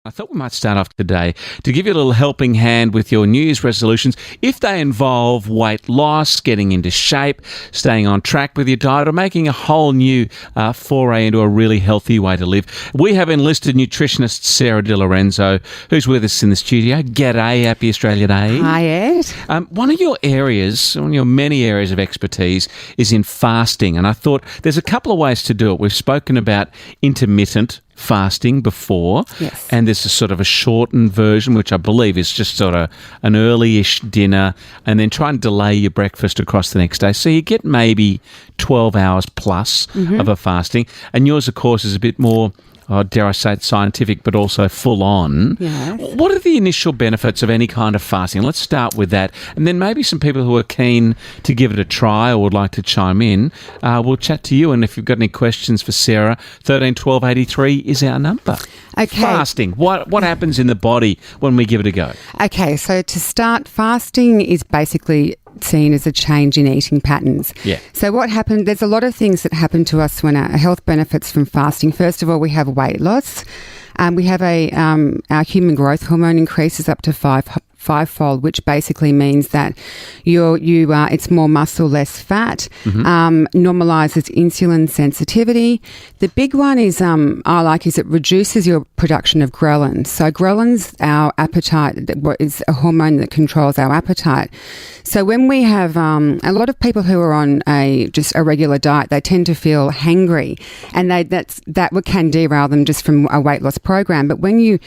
I thought we might start off today to give you a little helping hand with your New Year's resolutions if they involve weight loss, getting into shape, staying on track with your diet, or making a whole new foray into a really healthy way to live. We have enlisted nutritionist Sarah Di Lorenzo, who's with us in the studio. G'day, happy Australia Day. Hi, Ed. One of your many areas of expertise is in fasting, and I thought there's a couple of ways to do it. We've spoken about intermittent fasting before, yes, and there's a sort of a shortened version, which I believe is just sort of an early-ish dinner and then try and delay your breakfast across the next day. So you get maybe 12 hours plus of a fasting. And yours, of course, is a bit more, dare I say it, scientific, but also full on. Yes. What are the initial benefits of any kind of fasting? Let's start with that. And then maybe some people who are keen to give it a try or would like to chime in, we'll chat to you. And if you've got any questions for Sarah, 13 12 83 is our number. Okay. Fasting. What happens in the body when we give it a go? Okay, so to start, fasting is basically seen as a change in eating patterns. Yeah. So what happened, there's a lot of things that happen to us when our health benefits from fasting. First of all, we have weight loss. We have our human growth hormone increases up to fivefold, which basically means that it's more muscle, less fat, normalizes insulin sensitivity. The big one is it reduces your production of ghrelin. So ghrelin's our appetite, is a hormone that controls our appetite. So when we have a lot of people who are on just a regular diet, they tend to feel hangry, and that can derail them just from a weight loss program. But when you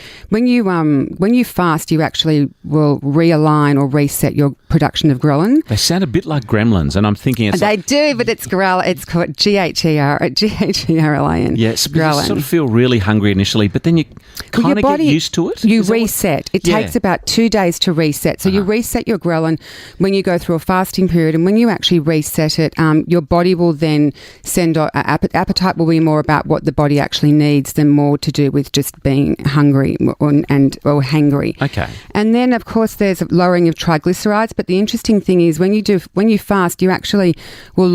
fast, you actually will realign or reset your production of ghrelin. They sound a bit like gremlins, and I'm thinking they do, but it's ghrelin. It's called GHERLAN. Yes, but you sort of feel really hungry initially, but then you kind of get used to it. You reset. It takes about 2 days to reset. So you reset your ghrelin when you go through a fasting period, and when you actually reset it, your body will then send appetite will be more about what the body actually needs than more to do with just being hungry or hangry. Okay. And then, of course, there's a lowering of triglycerides. But the interesting thing is when you fast, you actually will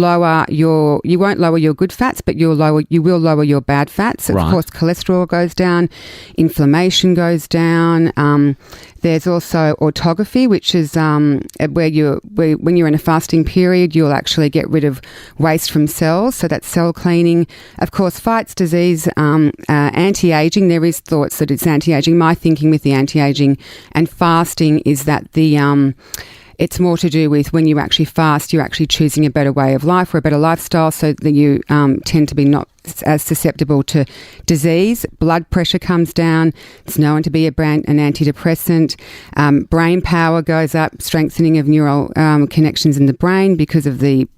you won't lower your good fats, but you will lower your bad fats. So, right. Of course, cholesterol goes down, inflammation goes down. There's also autophagy, which is when you're in a fasting period, you'll actually get rid of waste from cells. So that's cell cleaning. Of course, fights disease, anti-aging. There is thoughts that it's anti-aging. My thinking with the anti-aging and fasting is that it's more to do with when you actually fast, you're actually choosing a better way of life or a better lifestyle, so that you tend to be not as susceptible to disease. Blood pressure comes down. It's known to be an antidepressant. Brain power goes up, strengthening of neural connections in the brain because of the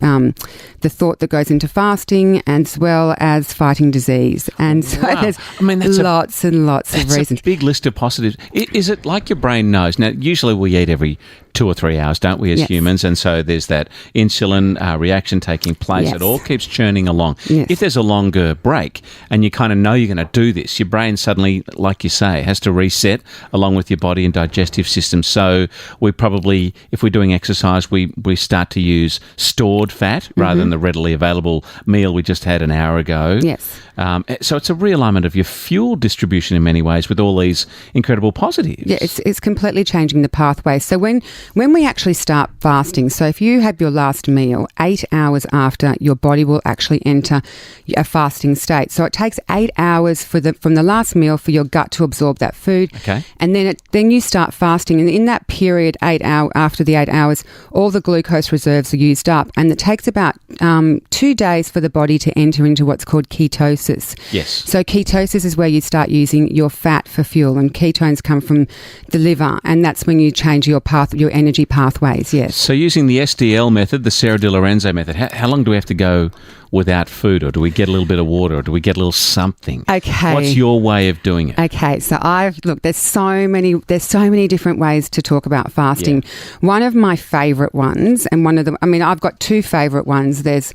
thought that goes into fasting, as well as fighting disease. And so there's lots and lots of reasons. That's a big list of positives. Is it like your brain knows? Now, usually we eat every 2 or 3 hours, don't we, as humans? And so there's that insulin reaction taking place. Yes. It all keeps churning along. Yes. If there's a longer break and you kind of know you're going to do this, your brain suddenly, like you say, has to reset along with your body and digestive system. So we probably, if we're doing exercise, we start to use stored fat rather than the readily available meal we just had an hour ago. Yes. So it's a realignment of your fuel distribution in many ways with all these incredible positives. Yeah, it's completely changing the pathway. So when we actually start fasting, so if you have your last meal 8 hours after, your body will actually enter a fasting state. So it takes 8 hours from the last meal for your gut to absorb that food. Okay. And then you start fasting, and in that period, after the 8 hours, all the glucose reserves are used up, and it takes about 2 days for the body to enter into what's called ketosis. Yes. So ketosis is where you start using your fat for fuel, and ketones come from the liver, and that's when you change your energy pathways. Yes. So using the SDL method, the Sarah Di Lorenzo method, how long do we have to go without food, or do we get a little bit of water, or do we get a little something? Okay. What's your way of doing it? Okay, so there's so many different ways to talk about fasting. Yeah. One of my favourite ones, and I've got two favourite ones. There's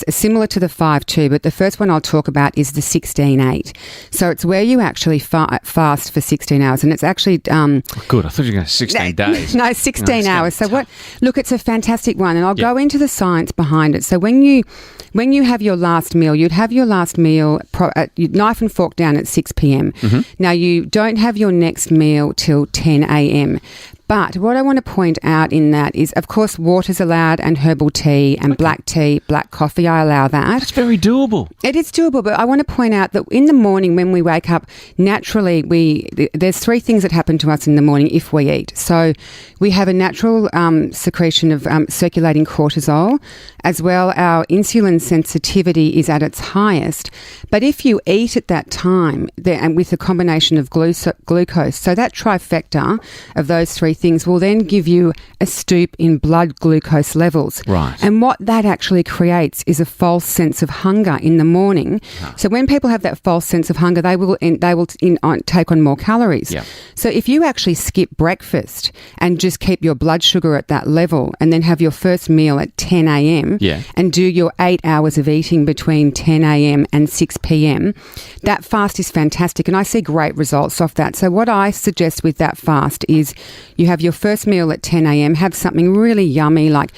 similar to the 5-2, but the first one I'll talk about is the 16-8. So it's where you actually fast for 16 hours, and it's actually good. I thought you were going to 16 days. No, 16 hours. So look, it's a fantastic one, and I'll go into the science behind it. So when when you have your last meal, you'd have your last meal, knife and fork down at 6 p.m. Mm-hmm. Now, you don't have your next meal till 10 a.m. But what I want to point out in that is, of course, water's allowed and herbal tea and black tea, black coffee, I allow that. That's very doable. It is doable, but I want to point out that in the morning when we wake up, naturally there's three things that happen to us in the morning if we eat. So we have a natural secretion of circulating cortisol. As well, our insulin sensitivity is at its highest. But if you eat at that time, and with a combination of glucose, so that trifecta of those three things will then give you a stoop in blood glucose levels. Right. And what that actually creates is a false sense of hunger in the morning. So when people have that false sense of hunger, they will take on more calories. Yeah. So if you actually skip breakfast and just keep your blood sugar at that level and then have your first meal at 10 a.m. and do your 8 hours of eating between 10 a.m. and 6 p.m., that fast is fantastic. And I see great results off that. So what I suggest with that fast is you have your first meal at 10 a.m., have something really yummy like,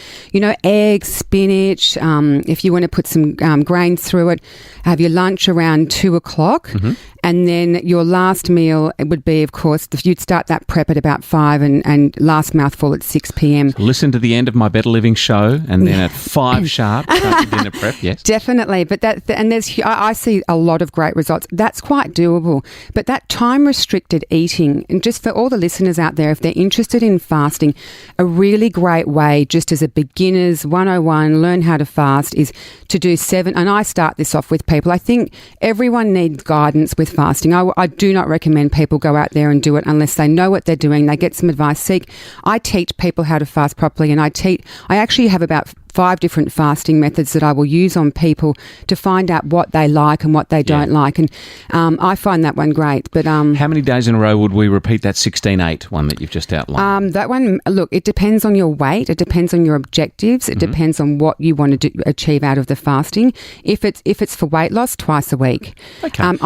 eggs, spinach, if you want to put some grains through it, have your lunch around 2 o'clock. Mm-hmm. And then your last meal, it would be, of course, you'd start that prep at about 5 and last mouthful at 6 p.m. So listen to the end of my Better Living show and then at 5 sharp, start your dinner prep, yes. Definitely. But I see a lot of great results. That's quite doable. But that time-restricted eating, and just for all the listeners out there, if they're interested in fasting, a really great way, just as a beginner's 101, learn how to fast, is to do 7, and I start this off with people. I think everyone needs guidance with fasting. I do not recommend people go out there and do it unless they know what they're doing, they get some advice. I teach people how to fast properly, and I actually have about 5 different fasting methods that I will use on people to find out what they like and what they don't like. And I find that one great. But how many days in a row would we repeat that 16-8 one that you've just outlined? That one, look, it depends on your weight. It depends on your objectives. It depends on what you want to achieve out of the fasting. If it's for weight loss, twice a week. Okay.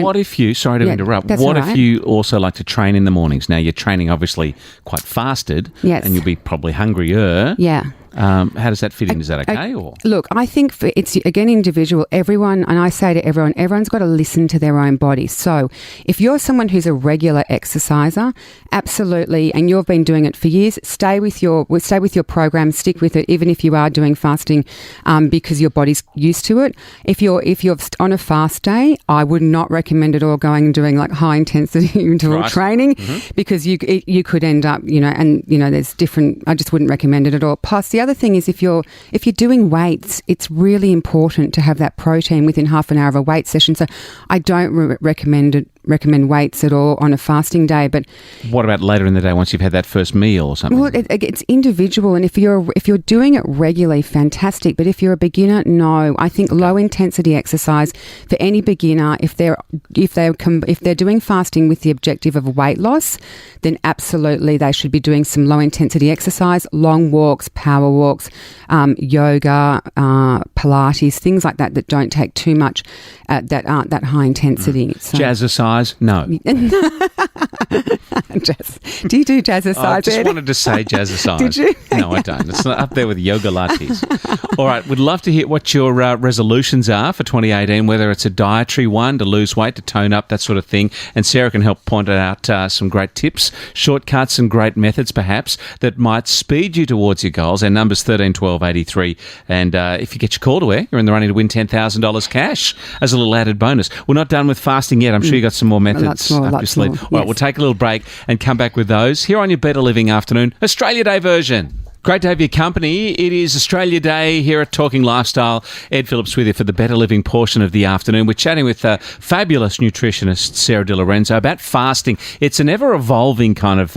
What if you, sorry to interrupt, what if you also like to train in the mornings? Now, you're training obviously quite fasted. Yes. And you'll be probably hungrier. Yeah. How does that fit in? Is that okay? Or look, I think it's, again, individual. Everyone, and I say to everyone's got to listen to their own body. So if you're someone who's a regular exerciser, absolutely, and you've been doing it for years, stay with your program, stick with it, even if you are doing fasting, because your body's used to it. If you're on a fast day, I would not recommend at all going and doing like high intensity interval training, because you could end up, there's different. I just wouldn't recommend it at all. Plus, the other thing is if you're doing weights, it's really important to have that protein within half an hour of a weight session. So I don't recommend weights at all on a fasting day. But what about later in the day once you've had that first meal or something? Well, it's individual, and if you're doing it regularly, fantastic. But if you're a beginner, no. I think low intensity exercise for any beginner, if they're doing fasting with the objective of weight loss, then absolutely they should be doing some low intensity exercise, long walks, power walks, yoga, Pilates, things like that don't take too much, that aren't that high intensity. So. Jazzercise? No. Do you do jazzercise? I just wanted to say jazzercise. Did you? No, I don't. It's not up there with yoga lattes. All right, we'd love to hear what your resolutions are for 2018, whether it's a dietary one, to lose weight, to tone up, that sort of thing. And Sarah can help point out some great tips, shortcuts and great methods perhaps that might speed you towards your goals. Our number's 13 12 83. And if you get your call to air, you're in the running to win $10,000 cash as a little added bonus. We're not done with fasting yet. I'm sure you got some more methods up your sleeve. All right, we'll take a little break and come back with those here on your Better Living Afternoon Australia Day version. Great to have your company. It is Australia Day here at Talking Lifestyle. Ed Phillips with you for the Better Living portion of the afternoon. We're chatting with fabulous nutritionist Sarah De Lorenzo about fasting. It's an ever-evolving kind of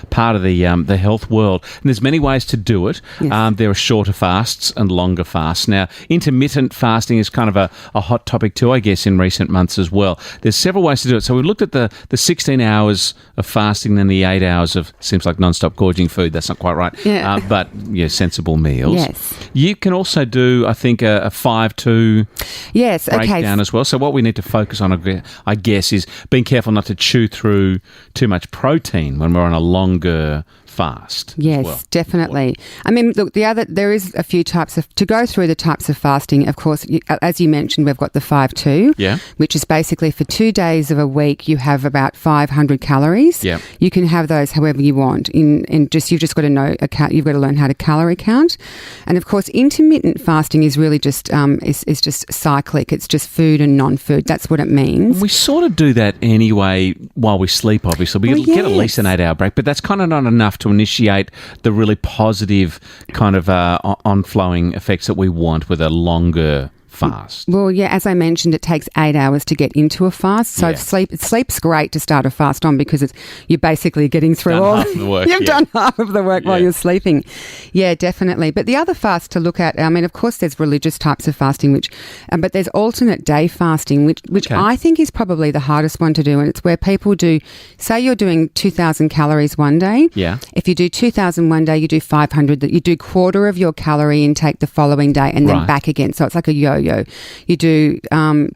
part of the health world, and there's many ways to do it. Yes. There are shorter fasts and longer fasts. Now, intermittent fasting is kind of a hot topic too, I guess, in recent months as well. There's several ways to do it. So we looked at the 16 hours of fasting, then the 8 hours of, seems like non-stop gorging food. That's not quite right. Yeah. but sensible meals. Yes. You can also do, I think, a 5-2 breakdown as well. So what we need to focus on, I guess, is being careful not to chew through too much protein when we're on a longer fast. Yes, definitely. I mean, look, there is a few types to go through the types of fasting. Of course, as you mentioned, we've got the 5-2, which is basically for 2 days of a week, you have about 500 calories. Yeah. You can have those however you want. You've just got to know you've got to learn how to calorie count. And of course, intermittent fasting is really just is just cyclic. It's just food and non-food. That's what it means. We sort of do that anyway while we sleep, obviously. We get at least an 8-hour break, but that's kind of not enough to initiate the really positive kind of on-flowing effects that we want with a longer fast. Well, yeah, as I mentioned, it takes 8 hours to get into a fast. So sleep's great to start a fast on because you're basically getting through all half the work. You've done half of the work while you're sleeping. Yeah, definitely. But the other fast to look at, I mean, of course, there's religious types of fasting, but there's alternate day fasting, which I think is probably the hardest one to do. And it's where people do, say you're doing 2,000 calories one day. Yeah. If you do 2,000 one day, you do 500. You do quarter of your calorie intake the following day and then back again. So it's like a yo-yo. You do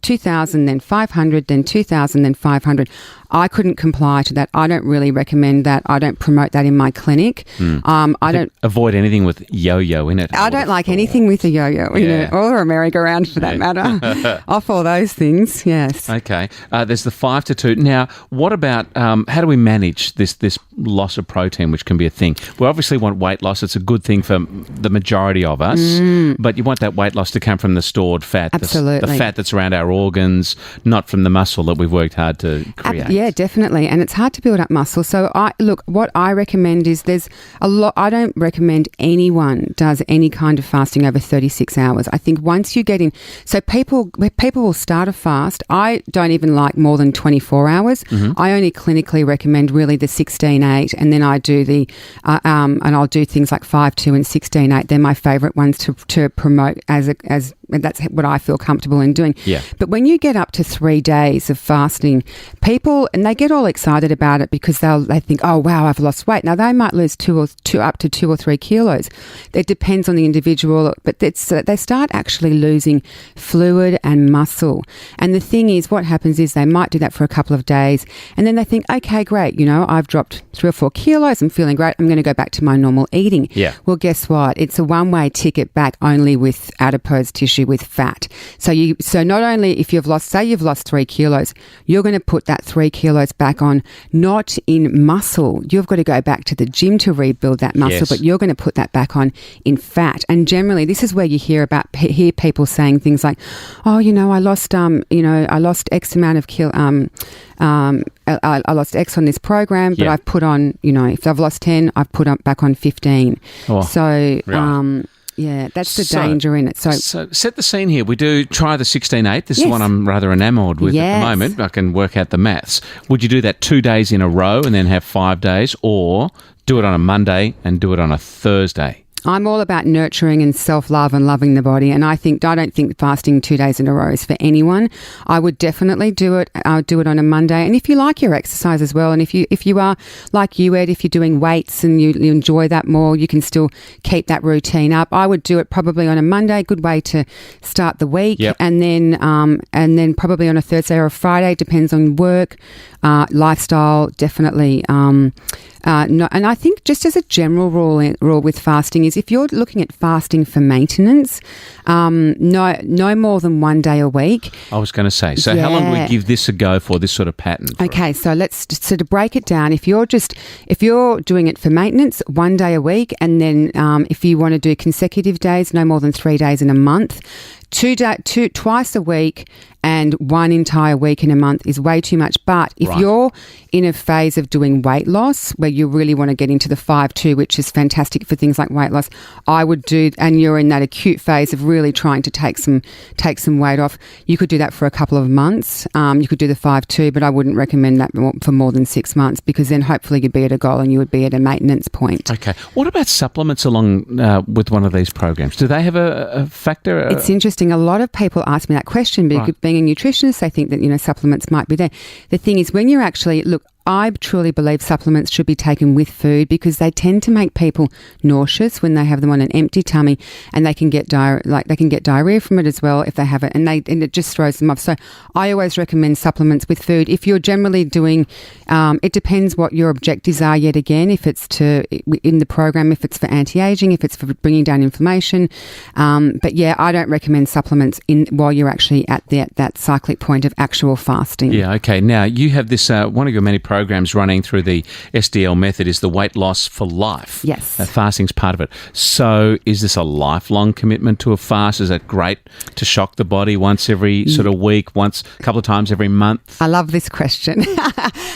2,000, then 500, then 2,000, then 500. I couldn't comply to that. I don't really recommend that. I don't promote that in my clinic. I don't avoid anything with yo-yo in it. I don't like anything with a yo-yo in it, or a merry-go-round for that matter. Off all those things, yes. Okay. There's the 5-2. Now, what about how do we manage this loss of protein, which can be a thing? We obviously want weight loss. It's a good thing for the majority of us, but you want that weight loss to come from the stored fat, absolutely, the fat that's around our organs, not from the muscle that we've worked hard to create. Yeah, definitely. And it's hard to build up muscle. So what I recommend is there's a lot. I don't recommend anyone does any kind of fasting over 36 hours. I think once you get in, so people will start a fast. I don't even like more than 24 hours. I only clinically recommend really the 16-8, and then I do and I'll do things like 5-2 and 16-8. They're my favourite ones to promote as that's what I feel comfortable in doing. Yeah. But when you get up to 3 days of fasting, people, and they get all excited about it because they think, oh, wow, I've lost weight. Now, they might lose up to 2 or 3 kilos. It depends on the individual, but they start actually losing fluid and muscle. And the thing is, what happens is they might do that for a couple of days, and then they think, okay, great, I've dropped 3 or 4 kilos. I'm feeling great. I'm going to go back to my normal eating. Yeah. Well, guess what? It's a one-way ticket back only with adipose tissue, with fat. So not only if you've lost 3 kilos, you're going to put that 3 kilos back on, not in muscle. You've got to go back to the gym to rebuild that muscle, but you're going to put that back on in fat. And generally, this is where you hear people saying things like, oh, I lost I lost X amount of I lost X on this program, but I've put on, if I've lost 10, I've put back on 15. Oh, so, right. Yeah, that's the danger in it. So set the scene here. We do try the 16-8. This is one I'm rather enamoured with at the moment. I can work out the maths. Would you do that 2 days in a row and then have 5 days, or do it on a Monday and do it on a Thursday? I'm all about nurturing and self-love and loving the body, and I don't think fasting 2 days in a row is for anyone. I would definitely do it. I would do it on a Monday, and if you like your exercise as well, and if you are like you, Ed, if you're doing weights and you enjoy that more, you can still keep that routine up. I would do it probably on a Monday, good way to start the week, and then probably on a Thursday or a Friday, depends on work, lifestyle, definitely. And I think just as a general rule with fasting is if you're looking at fasting for maintenance, no more than 1 day a week. I was going to say, so how long do we give this a go for, this sort of pattern? Okay, so to break it down, if you're doing it for maintenance, 1 day a week, and then if you want to do consecutive days, no more than 3 days in a month. Twice a week and 1 entire week in a month is way too much. But if you're in a phase of doing weight loss where you really want to get into the 5-2, which is fantastic for things like weight loss, I would do, and you're in that acute phase of really trying to take some weight off, you could do that for a couple of months. You could do the 5-2, but I wouldn't recommend that for more than 6 months, because then hopefully you'd be at a goal and you would be at a maintenance point. Okay. What about supplements along with one of these programs? Do they have a factor? It's interesting. A lot of people ask me that question because being a nutritionist, they think that, supplements might be there. The thing is, when you're actually, look, I truly believe supplements should be taken with food because they tend to make people nauseous when they have them on an empty tummy, and they can get diarrhea from it as well if they have it, and it just throws them off. So I always recommend supplements with food. If you're generally doing, it depends what your objectives are. Yet again, if it's in the program, if it's for anti-aging, if it's for bringing down inflammation, but yeah, I don't recommend supplements while you're actually at that cyclic point of actual fasting. Yeah, okay. Now, you have this, one of your many programs running through the SDL method is the weight loss for life. Yes. Fasting's part of it. So is this a lifelong commitment to a fast? Is it great to shock the body once every sort of week, a couple of times every month? I love this question.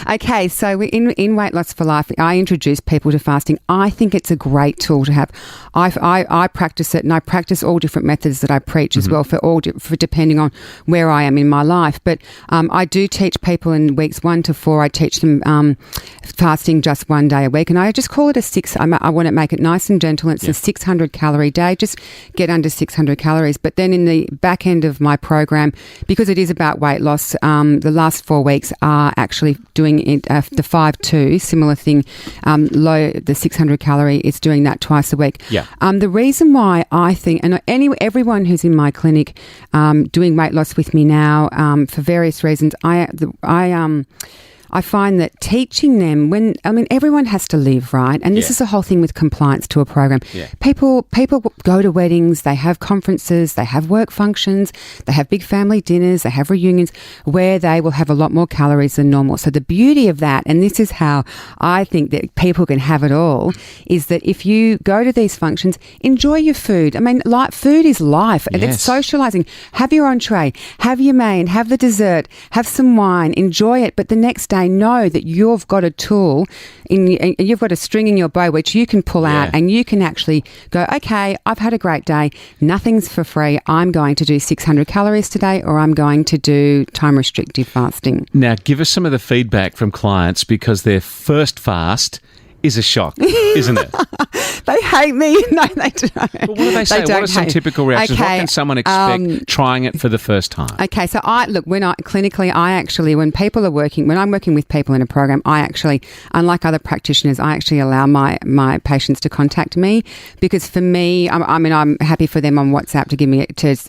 Okay, so in Weight Loss for Life, I introduce people to fasting. I think it's a great tool to have. I practice it, and I practice all different methods that I preach as well for depending on where I am in my life. But I do teach people in weeks 1 to 4. I teach them fasting just one day a week, and I just call it I want to make it nice and gentle. It's a 600 calorie day. Just get under 600 calories. But then in the back end of my program, because it is about weight loss, the last 4 weeks are actually doing it, the 5-2, similar thing. The 600 calorie is doing that twice a week. Yeah. The reason why I think, and everyone who's in my clinic doing weight loss with me now, for various reasons, I find that teaching them everyone has to live, right? And this is the whole thing with compliance to a program. Yeah. People go to weddings, they have conferences, they have work functions, they have big family dinners, they have reunions where they will have a lot more calories than normal. So the beauty of that, and this is how I think that people can have it all, is that if you go to these functions, enjoy your food. Food is life. Yes. It's socializing. Have your entree, have your main, have the dessert, have some wine, enjoy it. But the next day, know that you've got a tool, you've got a string in your bow which you can pull out, and you can actually go, okay, I've had a great day. Nothing's for free. I'm going to do 600 calories today, or I'm going to do time restrictive fasting. Now, give us some of the feedback from clients, because their first fast is a shock, isn't it? They hate me. No, they don't. But what do they say? What are some typical reactions? Okay, what can someone expect trying it for the first time? Okay, so when people are working, when I'm working with people in a program, I actually, unlike other practitioners, I actually allow my patients to contact me, because for me, I'm happy for them on WhatsApp to give me because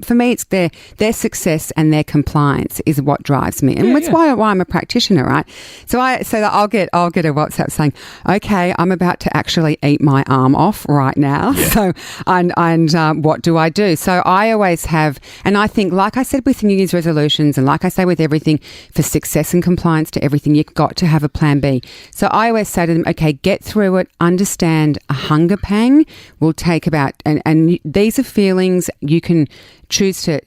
for me it's their success and their compliance is what drives me, and that's why I'm a practitioner, right? So I'll get a WhatsApp saying, okay, I'm about to actually eat my arm off right now. Yeah. So, and what do I do? So I always have, and I think, like I said with New Year's resolutions, and like I say with everything, for success and compliance to everything, you've got to have a plan B. So I always say to them, okay, get through it, understand a hunger pang will take about, and these are feelings you can choose to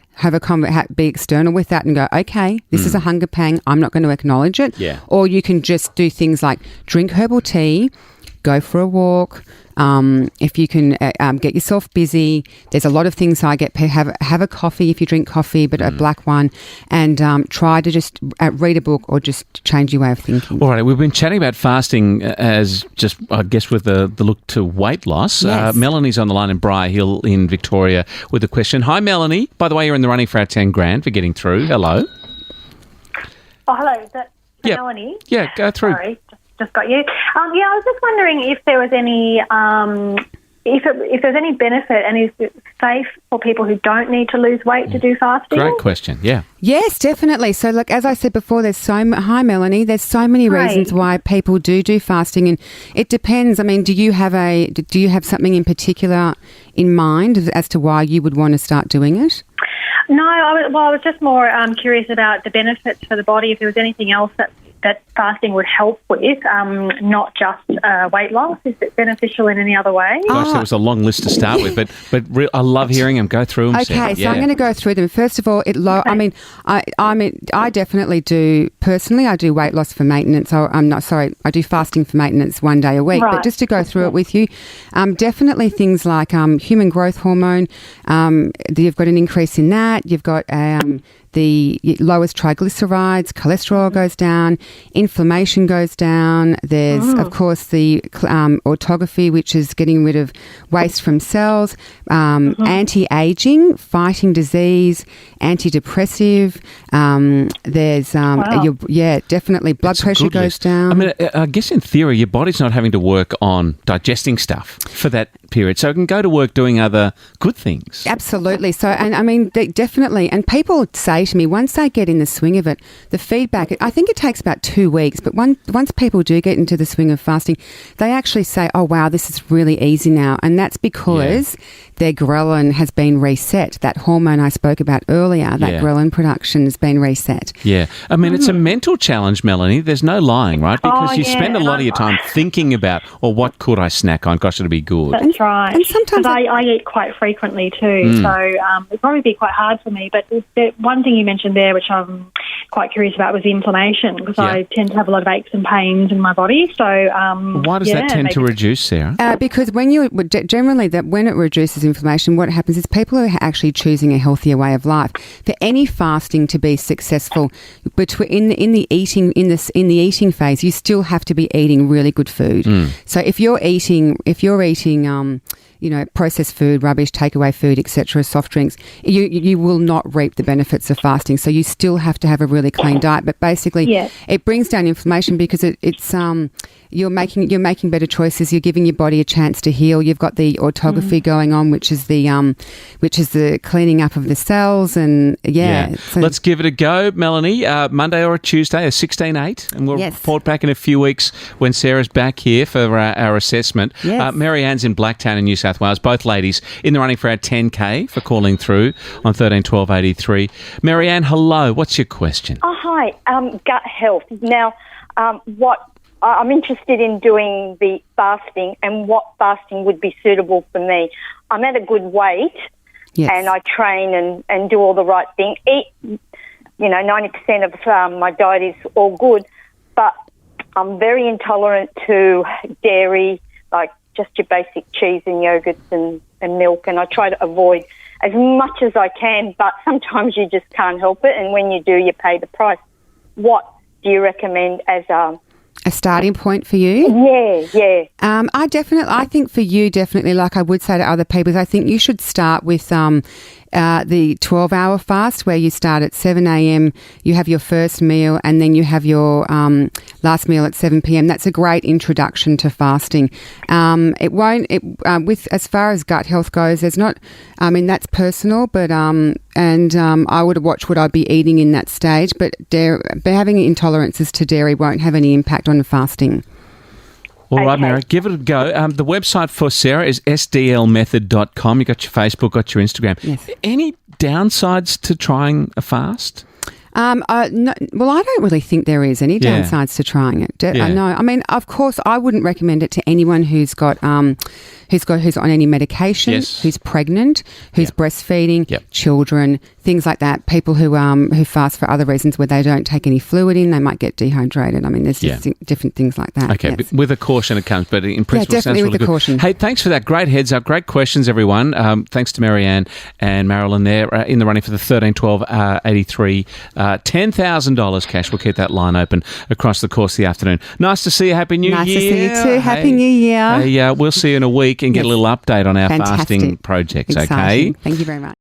be external with that and go, okay, this is a hunger pang, I'm not going to acknowledge it. Yeah. Or you can just do things like drink herbal tea, go for a walk. If you can get yourself busy, there's a lot of things. I get have a coffee if you drink coffee, but a black one, and try to just read a book or just change your way of thinking. All right, we've been chatting about fasting as just, I guess, with the look to weight loss. Yes. Melanie's on the line in Briar Hill in Victoria with a question. Hi, Melanie. By the way, you're in the running for our 10 grand for getting through. Hello. Oh, hello. Is that Melanie? Yeah, go through. Sorry. Just got you. I was just wondering if there was any, if there's any benefit, and is it safe for people who don't need to lose weight to do fasting? Great question. Yeah. Yes, definitely. So, look, as I said before, hi, Melanie. There's so many reasons why people do fasting, and it depends. I mean, do you have something in particular in mind as to why you would want to start doing it? No, I was just more curious about the benefits for the body. If there was anything else that fasting would help with, not just weight loss. Is it beneficial in any other way? Gosh, there was a long list to start with, but I love hearing them. Go through them. Okay, so I'm going to go through them. First of all, I definitely do, personally, I do weight loss for maintenance. I do fasting for maintenance one day a week. Right. But just to go through it with you, definitely things like human growth hormone, you've got an increase in that. You've got the lowers triglycerides, cholesterol goes down, inflammation goes down. There's, of course, the autophagy, which is getting rid of waste from cells, anti-aging, fighting disease, antidepressive. There's, definitely blood pressure goes down. I mean, I guess in theory, your body's not having to work on digesting stuff for that period, so it can go to work doing other good things. Absolutely. So, and I mean, definitely. And people say to me, once they get in the swing of it, the feedback, I think it takes about 2 weeks, but once people do get into the swing of fasting, they actually say, oh, wow, this is really easy now. And that's because their ghrelin has been reset. That hormone I spoke about earlier, that ghrelin production has been reset. Yeah. I mean, it's a mental challenge, Melanie. There's no lying, right? Because you spend a lot of your time thinking about, what could I snack on? Gosh, it'll be good. That's right. And sometimes I eat quite frequently too, so it'd probably be quite hard for me. But the one thing you mentioned there, which I'm quite curious about, was the inflammation, because I tend to have a lot of aches and pains in my body. So why does that tend to reduce, Sarah? Because when when it reduces inflammation, what happens is people are actually choosing a healthier way of life. For any fasting to be successful, in the eating phase, you still have to be eating really good food. So if you're eating processed food, rubbish, takeaway food, etc., soft drinks, you will not reap the benefits of fasting. So you still have to have a really clean diet. But basically, it brings down inflammation because it's you're making better choices. You're giving your body a chance to heal. You've got the autophagy going on, which is the cleaning up of the cells. And so let's give it a go, Melanie. Monday or a Tuesday, a 16-8, and we'll report back in a few weeks when Sarah's back here for our assessment. Yes. Mary Ann's in Blacktown in New South Wales. Both ladies in the running for our 10K for calling through on 13 12 83. Mary Ann, hello. What's your question? Oh, hi. Gut health. Now, I'm interested in doing the fasting and what fasting would be suitable for me. I'm at a good weight and I train and do all the right things. Eat, 90% of my diet is all good, but I'm very intolerant to dairy, like just your basic cheese and yogurts and milk, and I try to avoid as much as I can, but sometimes you just can't help it, and when you do, you pay the price. What do you recommend as a starting point for you? Yeah. I think for you, definitely, like I would say to other people, I think you should start with the 12-hour fast, where you start at 7 a.m, you have your first meal, and then you have your last meal at 7 p.m. That's a great introduction to fasting. With as far as gut health goes, there's not, that's personal, but I would watch what I'd be eating in that stage, but having intolerances to dairy won't have any impact on fasting. All right, Mary, give it a go. The website for Sarah is sdlmethod.com. You got your Facebook, got your Instagram. Yes. Any downsides to trying a fast? No, I don't really think there is any downsides to trying it. No, I mean, of course, I wouldn't recommend it to anyone who's on any medication, who's pregnant, who's breastfeeding, children, things like that. People who fast for other reasons, where they don't take any fluid in, they might get dehydrated. I mean, there's just different things like that. Okay, but with a caution it comes, but in principle, definitely sounds really with a good. caution. Hey, thanks for that. Great heads up, great questions, everyone. Thanks to Mary Ann and Marilyn there in the running for the 13 12 83 $10,000 cash. We'll keep that line open across the course of the afternoon. Nice to see you. Happy New Year. Nice to see you too. Happy New Year. We'll see you in a week and get a little update on our fasting projects. Exciting. Okay. Thank you very much.